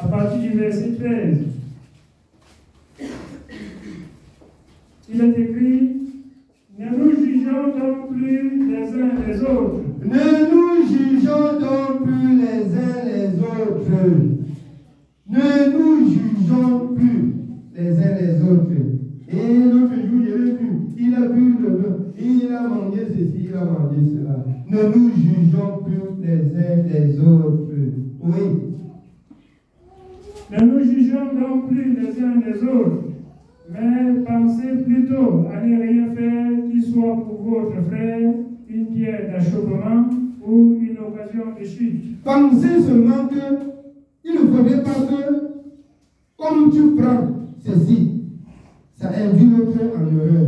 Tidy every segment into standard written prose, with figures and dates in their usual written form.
à partir du verset 13. Il est écrit, ne nous jugeons donc plus les uns les autres. Ne nous jugeons donc plus les uns les autres. Ne nous jugeons plus les uns les autres. Et l'autre jour, je l'ai vu. Il a bu le vin. Il a mangé ceci, il a mangé cela. Ne nous jugeons plus les uns les autres. Oui. Ne nous jugeons donc plus les uns les autres, mais pensez plutôt à ne rien faire qui soit pour votre frère une pierre d'achoppement ou une occasion de chute. Pensez seulement que il ne faudrait pas que, comme tu prends ceci, ça induit l'autre en erreur.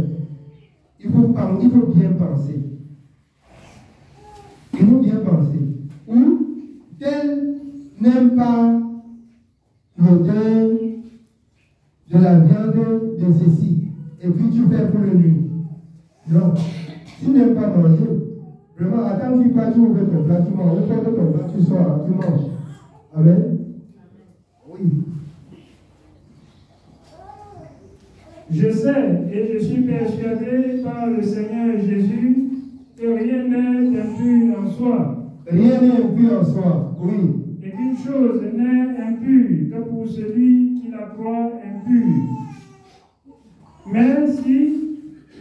Il faut bien penser. Il faut bien penser. Ou tel n'aime pas l'odeur de la viande de ceci, et puis tu fais pour le nuit. Non. Tu n'aimes pas manger. Vraiment, attends qu'il passe, tu ouvres ton plat, tu manges. Tu ouvres ton plat, tu sors, tu manges. Amen. Oui. Je sais et je suis persuadé par le Seigneur Jésus que rien n'est impur en soi. Rien n'est impur en soi, oui. Et qu'une chose n'est impure que pour celui qui la croit impure. Mais si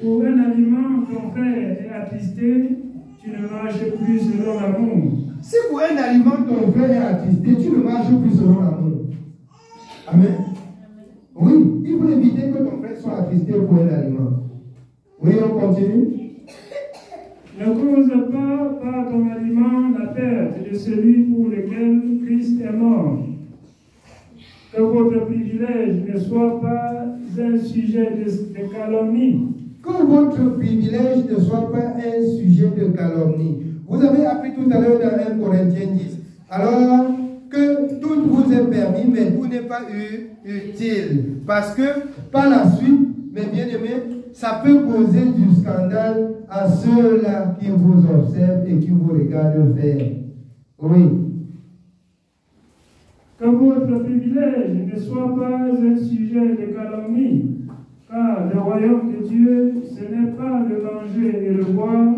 pour un aliment ton frère est attristé, tu ne marches plus selon l'amour. Si pour un aliment ton frère est attristé, tu ne marches plus selon l'amour. Amen. Oui, il faut éviter que ton frère soit attristé pour un aliment. Oui, on continue. Ne cause pas par ton aliment la perte de celui pour lequel Christ est mort. Que votre privilège ne soit pas un sujet de calomnie. Que votre privilège ne soit pas un sujet de calomnie. Vous avez appris tout à l'heure dans 1 Corinthiens 10. Alors que tout vous est permis, mais tout n'est pas utile. Parce que par la suite, mes bien-aimés, ça peut causer du scandale à ceux-là qui vous observent et qui vous regardent faire. Oui. Que votre privilège ne soit pas un sujet de calomnie, car le royaume de Dieu, ce n'est pas le manger et le boire,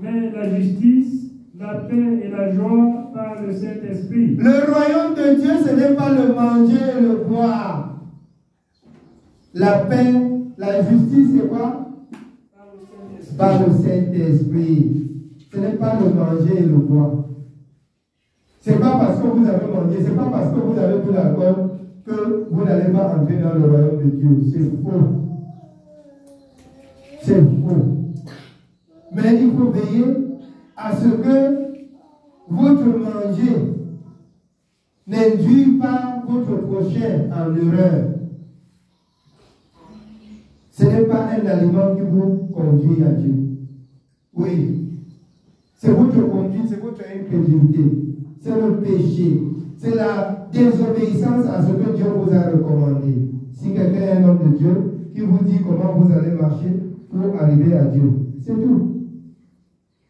mais la justice, la paix et la joie par le Saint-Esprit. Le royaume de Dieu, ce n'est pas le manger et le boire. La paix, la justice, c'est quoi? Par le Saint-Esprit. Ce n'est pas le manger et le boire. Ce n'est pas parce que vous avez mangé, ce n'est pas parce que vous avez bu l'alcool que vous n'allez pas entrer dans le royaume de Dieu. C'est faux. C'est faux. Mais il faut veiller à ce que votre manger n'induit pas votre prochain en erreur. Ce n'est pas un aliment qui vous conduit à Dieu. Oui. C'est votre conduite, c'est votre incrédulité. C'est le péché. C'est la désobéissance à ce que Dieu vous a recommandé. Si quelqu'un est un homme de Dieu qui vous dit comment vous allez marcher pour arriver à Dieu. C'est tout.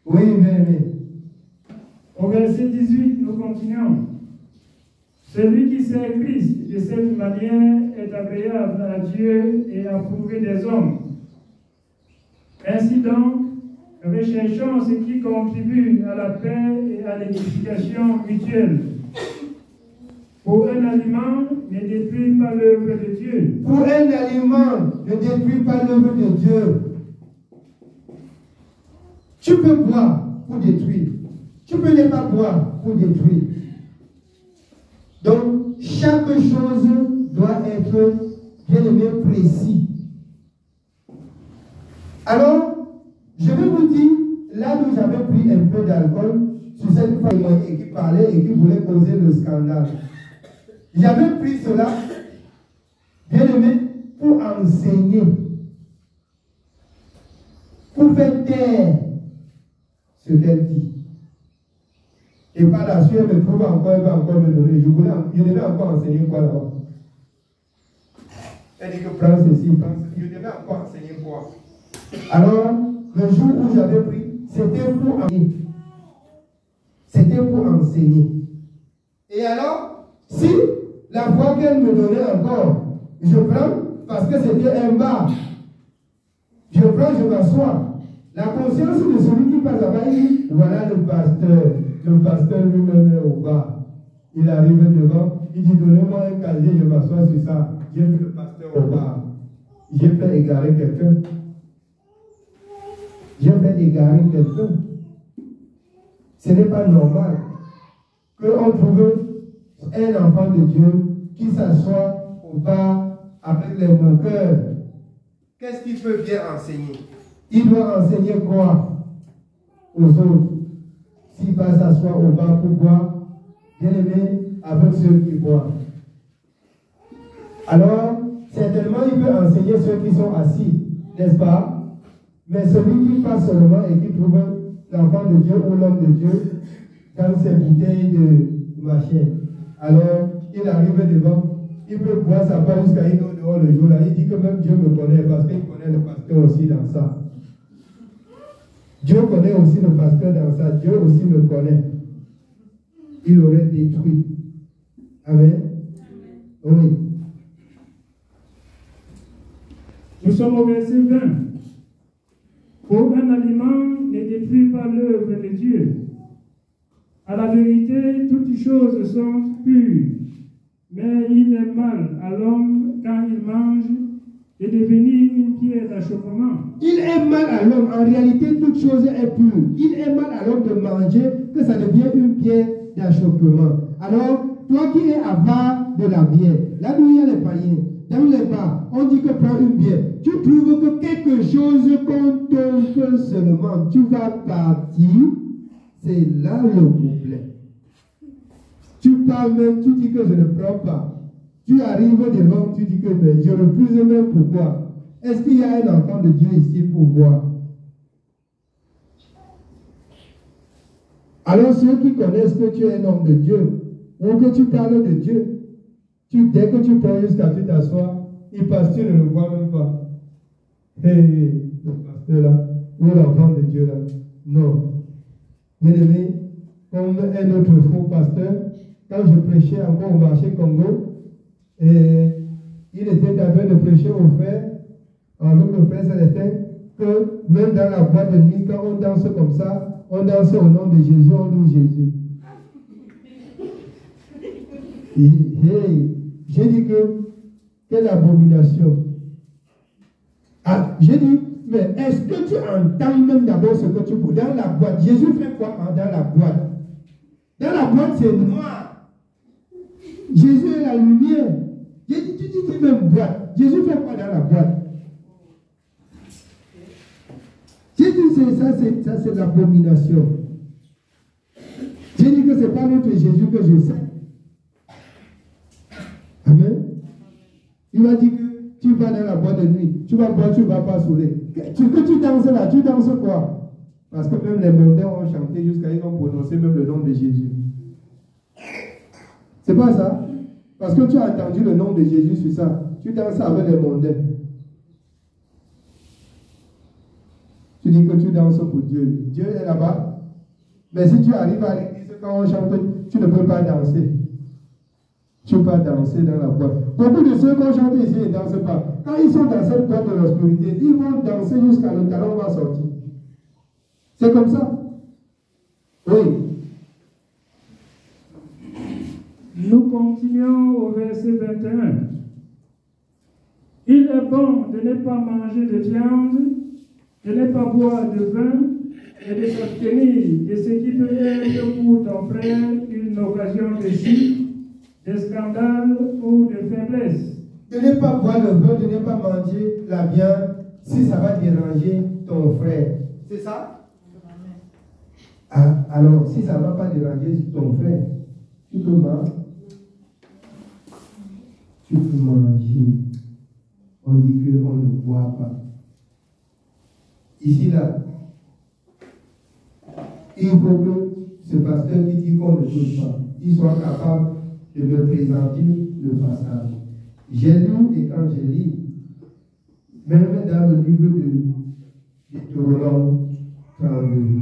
Oui, bien-aimé. Au verset 18, nous continuons. Celui qui sert Christ de cette manière est agréable à Dieu et approuvé des hommes. Ainsi donc, recherchons ce qui contribue à la paix et à l'édification mutuelle. Pour un aliment, ne détruis pas l'œuvre de Dieu. Pour un aliment, ne détruis pas l'œuvre de Dieu. Tu peux boire pour détruire. Tu peux ne pas boire pour détruire. Donc, chaque chose doit être bien aimé précis. Alors, je vais vous dire, là où j'avais pris un peu d'alcool sur cette femme qui parlait et qui voulait causer le scandale. J'avais pris cela, bien aimé, pour enseigner, pour faire taire ce qu'elle dit. Et par la suite, elle me trouve encore, elle va encore me donner. Je devais encore enseigner quoi là-bas? Elle dit que prends ceci, prends ceci. Je devais encore enseigner quoi? Alors, le jour où j'avais pris, c'était pour enseigner. C'était pour enseigner. Et alors, si La foi qu'elle me donnait encore, je prends parce que c'était un bar. Je prends, je m'assois. La conscience de celui qui passe là-bas, il dit, voilà le pasteur. Le pasteur lui-même est au bar. Il arrive devant, il dit, donnez-moi un casier, je m'assois sur ça. J'ai vu le pasteur au bar. J'ai fait égarer quelqu'un. J'ai fait égarer quelqu'un. Ce n'est pas normal qu'on trouve un enfant de Dieu qui s'assoit au bar avec les moqueurs. Qu'est-ce qu'il peut bien enseigner? Il doit enseigner quoi aux autres? S'il va s'asseoir au bar pour boire, bien aimé, avec ceux qui boivent. Alors, certainement, il peut enseigner ceux qui sont assis, n'est-ce pas? Mais celui qui passe seulement et qui trouve l'enfant de Dieu ou l'homme de Dieu dans ses bouteilles de machin, alors il arrive devant, il peut boire sa part jusqu'à une heure dehors le jour là. Il dit que même Dieu me connaît parce qu'il connaît le pasteur aussi dans ça. Dieu connaît aussi le pasteur dans ça. Dieu aussi me connaît. Il aurait détruit. Amen. Oui. Nous sommes au verset 20. Aucun aliment ne détruit pas l'œuvre de Dieu. À la vérité, toutes choses sont pures, mais il est mal à l'homme quand il mange de devenir une pierre d'achoppement. Il est mal à l'homme, en réalité, toute chose est pure. Il est mal à l'homme de manger que ça devient une pierre d'achoppement. Alors, toi qui es avare de la bière, là où il y a les païens, dans les bars, on dit que prends une bière. Tu trouves que quelque chose qu'on tombe seulement, tu vas partir, c'est là le problème. Tu parles même, tu dis que je ne prends pas. Tu arrives devant, tu dis que ben, je refuse même, pourquoi? Est-ce qu'il y a un enfant de Dieu ici pour voir? Alors ceux qui connaissent que tu es un homme de Dieu, ou que tu parles de Dieu, dès que tu prends jusqu'à tu t'assois, il passe, tu ne le vois même pas. Hey, le pasteur là, ou l'enfant de Dieu là. Non. Bien aimé, comme un autre faux pasteur, quand je prêchais encore au marché Congo, et il était en train de prêcher aux frères, avec le frère Célestin, que même dans la boîte de nuit, quand on danse comme ça, on danse au nom de Jésus, on loue Jésus. Hey, j'ai dit que, quelle abomination. Ah, j'ai dit, mais est-ce que tu entends même d'abord ce que tu peux? Dans la boîte, Jésus fait quoi dans la boîte? Dans la boîte, c'est noir. Jésus est la lumière. J'ai dit, tu dis même boîte. Jésus fait quoi dans la boîte? J'ai dit, ça c'est l'abomination. J'ai dit que ce n'est pas notre Jésus que je sais. Amen. Il m'a dit que tu vas dans la boîte de nuit, tu vas boire, tu ne vas pas saouler. Que tu danses là, tu danses quoi? Parce que même les mondains ont chanté jusqu'à ils ont prononcé même le nom de Jésus. C'est pas ça? Parce que tu as entendu le nom de Jésus sur ça. Tu danses avec les mondains. Tu dis que tu danses pour Dieu. Dieu est là-bas. Mais si tu arrives à l'église, quand on chante, tu ne peux pas danser. Tu ne peux pas danser dans la boîte. Beaucoup de ceux qui ont chanté ici ne dansent pas. Quand ils sont dans cette boîte de l'obscurité, ils vont danser jusqu'à le talon va sortir. C'est comme ça. Oui. Nous continuons au verset 21. Il est bon de ne pas manger de viande, de ne pas boire de vin et de s'abstenir de ce qui peut être pour ton frère une occasion de chute, de scandale ou de faiblesse. De ne pas boire le vin, de ne pas manger la viande si ça va déranger ton frère. C'est ça? Ah, alors, si ça ne va pas déranger ton frère, tu peux manger. Tu peux manger. On dit qu'on ne boit pas. Ici, là, il faut que ce pasteur qui dit qu'on ne touche pas, il soit capable de me présenter le passage. J'ai lu et quand je lis, même dans le livre de Deutéronome 32,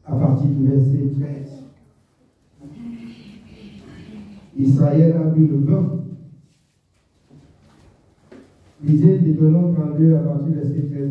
à partir du verset 13, Israël a bu le vin. Lisez Deutéronome 32 à partir de verset 13.